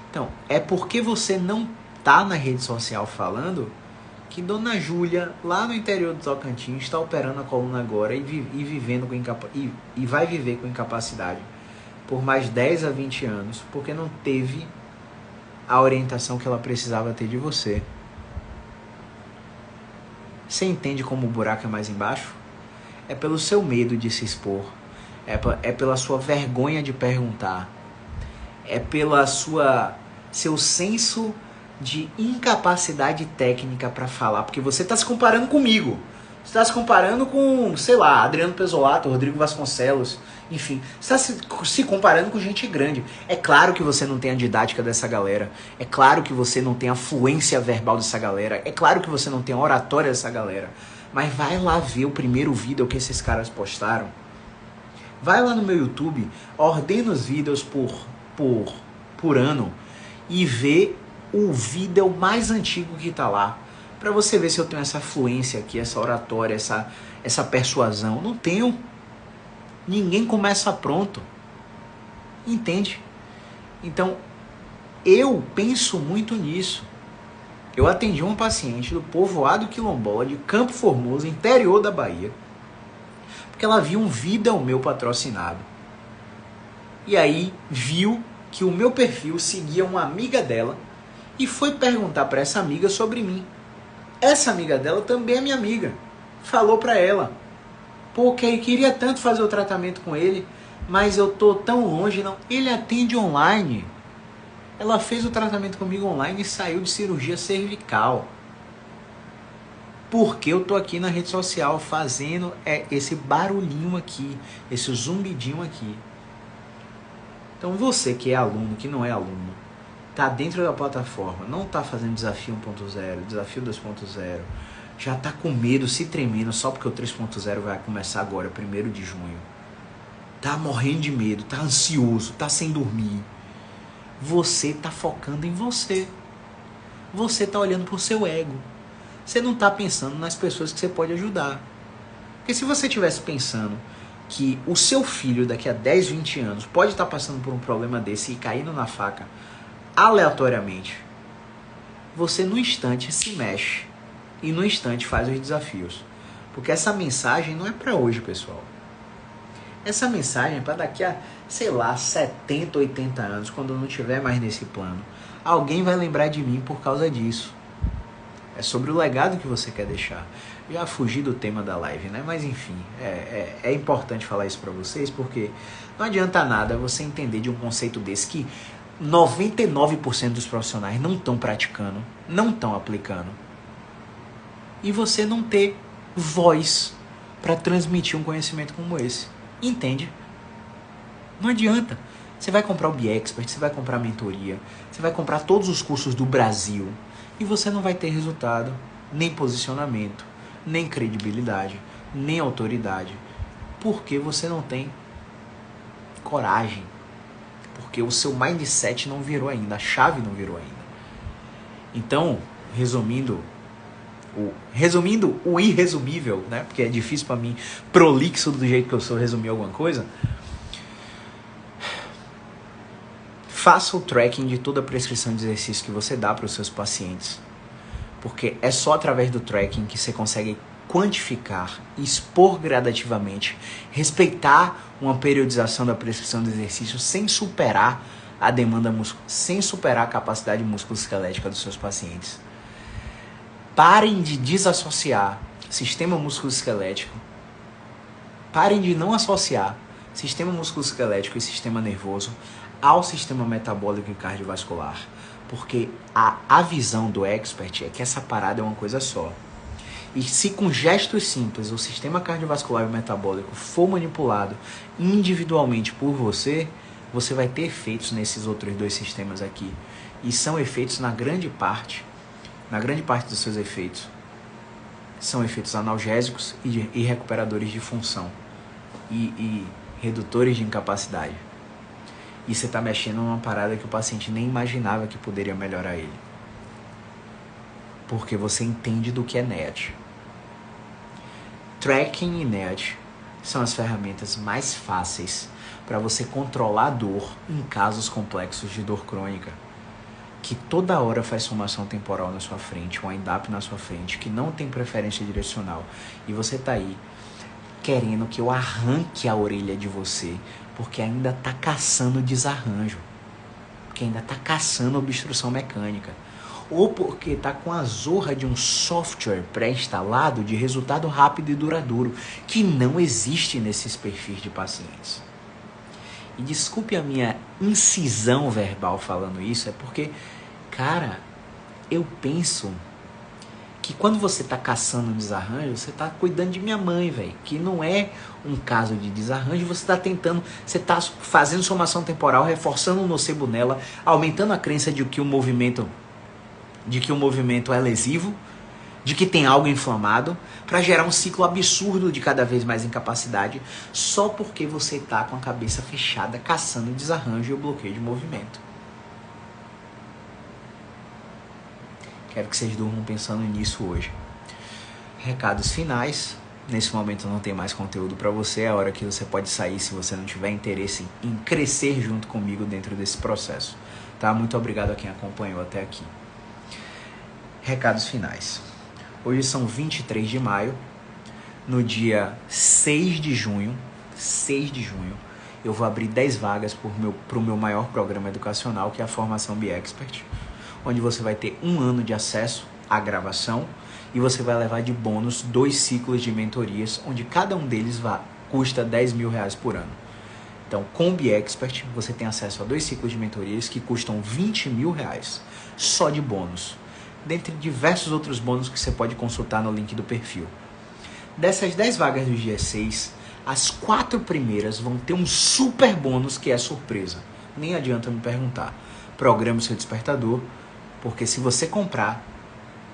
Então, é porque você não tá na rede social falando que Dona Júlia, lá no interior do Tocantins, está operando a coluna agora e vai viver com incapacidade por mais 10 a 20 anos, porque não teve a orientação que ela precisava ter de você. Você entende como o buraco é mais embaixo? É pelo seu medo de se expor, é pela sua vergonha de perguntar, é pela seu senso de incapacidade técnica para falar, porque você está se comparando comigo. Você está se comparando com, sei lá, Adriano Pesolato, Rodrigo Vasconcelos, enfim. Você está se comparando com gente grande. É claro que você não tem a didática dessa galera. É claro que você não tem a fluência verbal dessa galera. É claro que você não tem a oratória dessa galera. Mas vai lá ver o primeiro vídeo que esses caras postaram. Vai lá no meu YouTube, ordena os vídeos por ano e vê o vídeo mais antigo que tá lá. Pra você ver se eu tenho essa fluência aqui, essa oratória, essa persuasão. Não tenho. Ninguém começa pronto. Entende? Então, Eu penso muito nisso. Eu atendi uma paciente do povoado quilombola de Campo Formoso, interior da Bahia, porque ela viu um vídeo meu patrocinado. E aí viu que o meu perfil seguia uma amiga dela e foi perguntar para essa amiga sobre mim. Essa amiga dela também é minha amiga. Falou para ela: pô, queria tanto fazer o tratamento com ele, mas eu tô tão longe. Não. Ele atende online. Ela fez o tratamento comigo online e saiu de cirurgia cervical. Porque eu tô aqui na rede social fazendo esse barulhinho aqui, esse zumbidinho aqui. Então você que é aluno, que não é aluno, tá dentro da plataforma, não tá fazendo desafio 1.0, desafio 2.0, já tá com medo, se tremendo só porque o 3.0 vai começar agora, 1º de junho. Tá morrendo de medo, tá ansioso, tá sem dormir. Você tá focando em você. Você tá olhando pro seu ego. Você não tá pensando nas pessoas que você pode ajudar. Porque se você estivesse pensando que o seu filho daqui a 10, 20 anos pode estar passando por um problema desse e caindo na faca aleatoriamente, você no instante se mexe e no instante faz os desafios. Porque essa mensagem não é para hoje, pessoal. Essa mensagem é para daqui a, sei lá, 70, 80 anos, quando eu não estiver mais nesse plano. Alguém vai lembrar de mim por causa disso. É sobre o legado que você quer deixar. Já fugi do tema da live, né? Mas enfim, é importante falar isso para vocês, porque não adianta nada você entender de um conceito desse que 99% dos profissionais não estão praticando, não estão aplicando. E você não ter voz para transmitir um conhecimento como esse. Entende? Não adianta. Você vai comprar o BeExpert, você vai comprar a mentoria, você vai comprar todos os cursos do Brasil e você não vai ter resultado, nem posicionamento, nem credibilidade, nem autoridade, porque você não tem coragem, porque o seu mindset não virou ainda, a chave não virou ainda. Então, resumindo o irresumível, né? Porque é difícil para mim, prolixo do jeito que eu sou, resumir alguma coisa. Faça o tracking de toda a prescrição de exercício que você dá para os seus pacientes. Porque é só através do tracking que você consegue quantificar, expor gradativamente, respeitar uma periodização da prescrição de exercício sem superar a demanda sem superar a capacidade musculoesquelética dos seus pacientes. Parem de desassociar sistema musculoesquelético. Parem de não associar sistema musculoesquelético e sistema nervoso ao sistema metabólico e cardiovascular. Porque a visão do expert é que essa parada é uma coisa só. E se com gestos simples o sistema cardiovascular e o metabólico for manipulado individualmente por você, você vai ter efeitos nesses outros dois sistemas aqui. E são efeitos na grande parte dos seus efeitos, são efeitos analgésicos e recuperadores de função e redutores de incapacidade. E você está mexendo numa parada que o paciente nem imaginava que poderia melhorar ele. Porque você entende do que é NED. Tracking e NED são as ferramentas mais fáceis para você controlar a dor em casos complexos de dor crônica. Que toda hora faz formação temporal na sua frente, um wind-up na sua frente, que não tem preferência direcional. E você tá aí querendo que eu arranque a orelha de você, porque ainda tá caçando desarranjo, porque ainda tá caçando obstrução mecânica, ou porque tá com a zorra de um software pré-instalado de resultado rápido e duradouro, que não existe nesses perfis de pacientes. E desculpe a minha incisão verbal falando isso, é porque, cara, eu penso que quando você tá caçando um desarranjo, você tá cuidando de minha mãe, velho. Que não é um caso de desarranjo, você tá tentando, você tá fazendo somação temporal, reforçando um nocebo nela, aumentando a crença de que o movimento é lesivo, de que tem algo inflamado, para gerar um ciclo absurdo de cada vez mais incapacidade, só porque você tá com a cabeça fechada, caçando o desarranjo e o bloqueio de movimento. Quero que vocês durmam pensando nisso hoje. Recados finais. Nesse momento não tem mais conteúdo para você. É a hora que você pode sair se você não tiver interesse em crescer junto comigo dentro desse processo. tá? Muito obrigado a quem acompanhou até aqui. Recados finais. Hoje são 23 de maio. No dia 6 de junho, eu vou abrir 10 vagas para o meu maior programa educacional, que é a Formação BeExpert, onde você vai ter 1 ano de acesso à gravação e você vai levar de bônus 2 ciclos de mentorias, onde cada um deles custa R$10 mil por ano. Então, com o BeExpert, você tem acesso a 2 ciclos de mentorias que custam R$20 mil, só de bônus, dentre diversos outros bônus que você pode consultar no link do perfil. Dessas 10 vagas do dia 6, as 4 primeiras vão ter um super bônus que é surpresa. Nem adianta me perguntar. Programe o seu despertador, porque se você comprar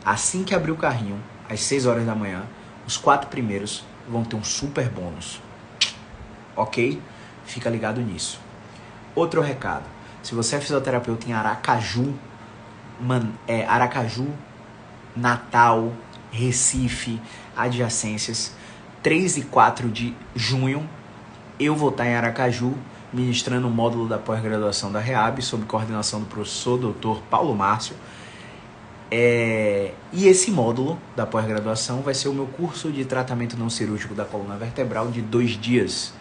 assim que abrir o carrinho, às 6 horas da manhã, os 4 primeiros vão ter um super bônus. Ok? Fica ligado nisso. Outro recado. Se você é fisioterapeuta em Aracaju, Natal, Recife, adjacências, 3 e 4 de junho, eu vou estar em Aracaju, ministrando o módulo da pós-graduação da REAB, sob coordenação do professor Dr. Paulo Márcio. E esse módulo da pós-graduação vai ser o meu curso de tratamento não cirúrgico da coluna vertebral de 2 dias.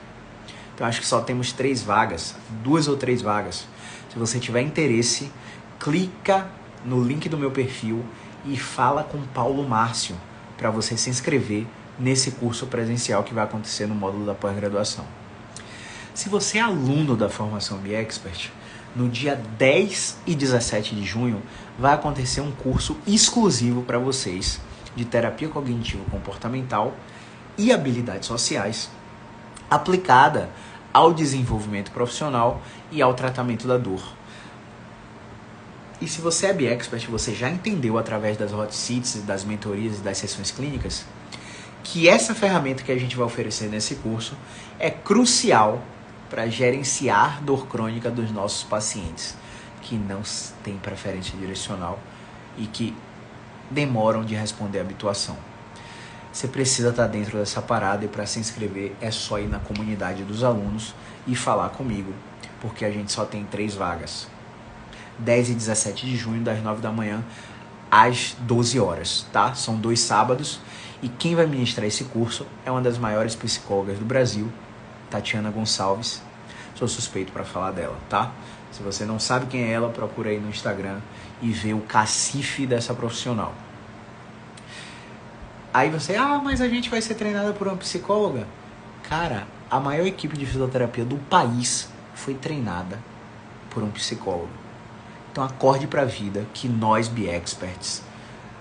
Então acho que só temos 3 vagas, 2 ou 3 vagas. Se você tiver interesse, clica no link do meu perfil e fala com Paulo Márcio para você se inscrever nesse curso presencial que vai acontecer no módulo da pós-graduação. Se você é aluno da formação BeExpert, no dia 10 e 17 de junho vai acontecer um curso exclusivo para vocês de terapia cognitivo-comportamental e habilidades sociais aplicada ao desenvolvimento profissional e ao tratamento da dor. E se você é BeExpert, você já entendeu através das hot seats, das mentorias e das sessões clínicas que essa ferramenta que a gente vai oferecer nesse curso é crucial para gerenciar dor crônica dos nossos pacientes que não têm preferência direcional e que demoram de responder à habituação. Você precisa estar dentro dessa parada e para se inscrever é só ir na comunidade dos alunos e falar comigo, porque a gente só tem 3 vagas. 10 e 17 de junho, das 9 da manhã às 12 horas, tá? São 2 sábados e quem vai ministrar esse curso é uma das maiores psicólogas do Brasil, Tatiana Gonçalves. Sou suspeito para falar dela, tá? Se você não sabe quem é ela, procura aí no Instagram e vê o cacife dessa profissional. Aí você, mas a gente vai ser treinada por uma psicóloga? Cara, a maior equipe de fisioterapia do país foi treinada por um psicólogo. Então acorde pra vida que nós, BeExperts,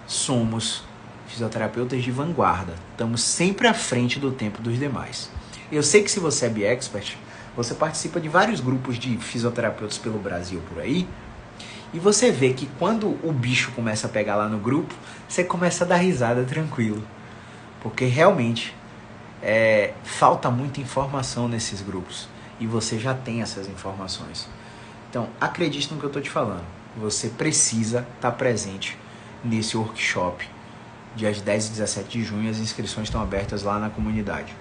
somos fisioterapeutas de vanguarda. Estamos sempre à frente do tempo dos demais. Eu sei que se você é BeExpert, você participa de vários grupos de fisioterapeutas pelo Brasil por aí, e você vê que quando o bicho começa a pegar lá no grupo, você começa a dar risada tranquilo. Porque realmente falta muita informação nesses grupos. E você já tem essas informações. Então, acredite no que eu estou te falando. Você precisa estar presente nesse workshop. Dias 10 e 17 de junho, as inscrições estão abertas lá na comunidade.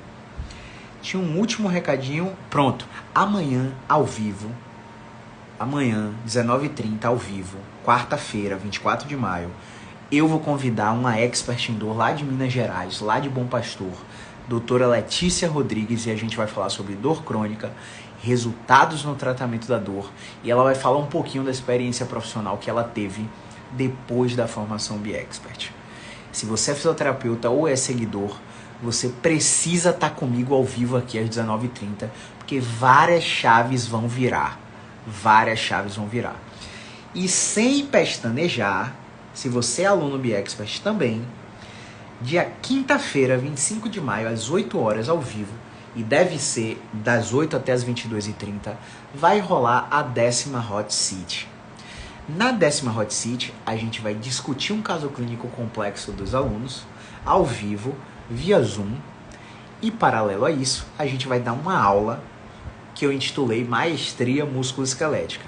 Tinha um último recadinho. Pronto. Amanhã, ao vivo. Amanhã, 19h30, ao vivo. Quarta-feira, 24 de maio. Eu vou convidar uma expert em dor lá de Minas Gerais, lá de Bom Pastor. Doutora Letícia Rodrigues. E a gente vai falar sobre dor crônica, resultados no tratamento da dor, e ela vai falar um pouquinho da experiência profissional que ela teve depois da formação BeExpert. Se você é fisioterapeuta ou é seguidor, você precisa estar comigo ao vivo aqui às 19h30, porque várias chaves vão virar. E sem pestanejar, se você é aluno BeExpert também, dia quinta-feira, 25 de maio, às 8 horas ao vivo, e deve ser das 8 até as 22h30, vai rolar a 10ª Hot Seat. Na 10ª Hot Seat, a gente vai discutir um caso clínico complexo dos alunos, ao vivo, via Zoom, e paralelo a isso, a gente vai dar uma aula que eu intitulei Maestria Musculoesquelética.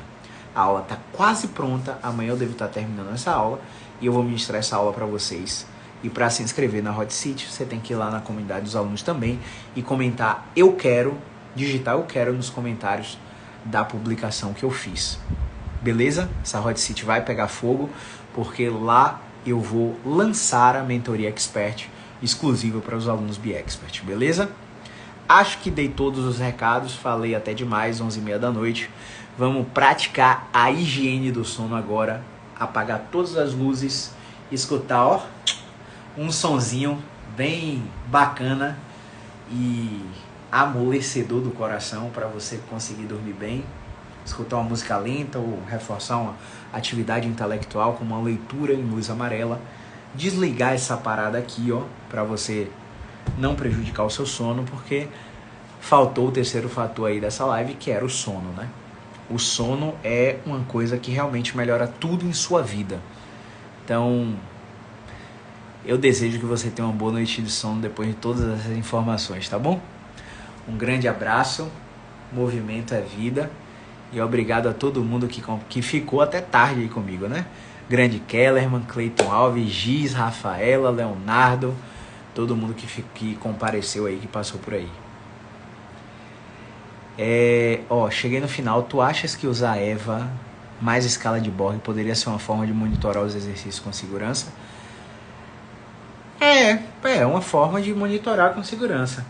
A aula está quase pronta, amanhã eu devo estar terminando essa aula, e eu vou ministrar essa aula para vocês. E para se inscrever na Hot Seat, você tem que ir lá na comunidade dos alunos também e comentar eu quero, digitar eu quero nos comentários da publicação que eu fiz. beleza? Essa Hot Seat vai pegar fogo, porque lá eu vou lançar a mentoria Expert exclusiva para os alunos BeExpert, beleza? Acho que dei todos os recados, falei até demais, 11h30 da noite. Vamos praticar a higiene do sono agora, apagar todas as luzes, escutar, ó, um sonzinho bem bacana e amolecedor do coração para você conseguir dormir bem. Escutar uma música lenta ou reforçar uma atividade intelectual com uma leitura em luz amarela. Desligar essa parada aqui, ó, para você não prejudicar o seu sono, porque faltou o terceiro fator aí dessa live, que era o sono, né? O sono é uma coisa que realmente melhora tudo em sua vida. Então, eu desejo que você tenha uma boa noite de sono depois de todas essas informações, tá bom? Um grande abraço, movimento é vida, e obrigado a todo mundo que ficou até tarde aí comigo, né? Grande Kellerman, Cleiton Alves, Giz, Rafaela, Leonardo, todo mundo que compareceu aí, que passou por aí. Cheguei no final. Tu achas que usar EVA mais escala de Borg poderia ser uma forma de monitorar os exercícios com segurança? É uma forma de monitorar com segurança.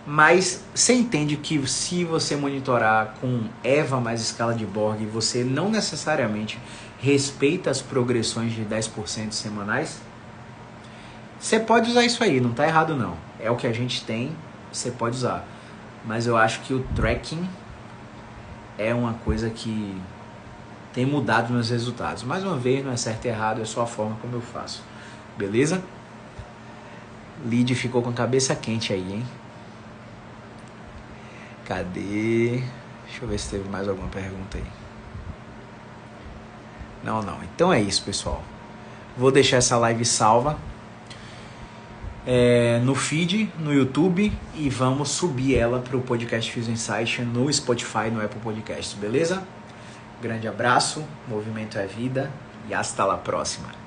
Mas você entende que se você monitorar com EVA mais escala de Borg, você não necessariamente respeita as progressões de 10% semanais? Você pode usar isso aí, não está errado não. É o que a gente tem, você pode usar. Mas eu acho que o tracking é uma coisa que tem mudado meus resultados. Mais uma vez, não é certo e errado, é só a forma como eu faço. Beleza? Lid ficou com a cabeça quente aí, hein? Cadê? Deixa eu ver se teve mais alguma pergunta aí. Não. Então é isso, pessoal. Vou deixar essa live salva no feed, no YouTube, e vamos subir ela para o podcast Fusion Insight no Spotify, no Apple Podcasts, beleza? Grande abraço, movimento é vida e hasta la próxima.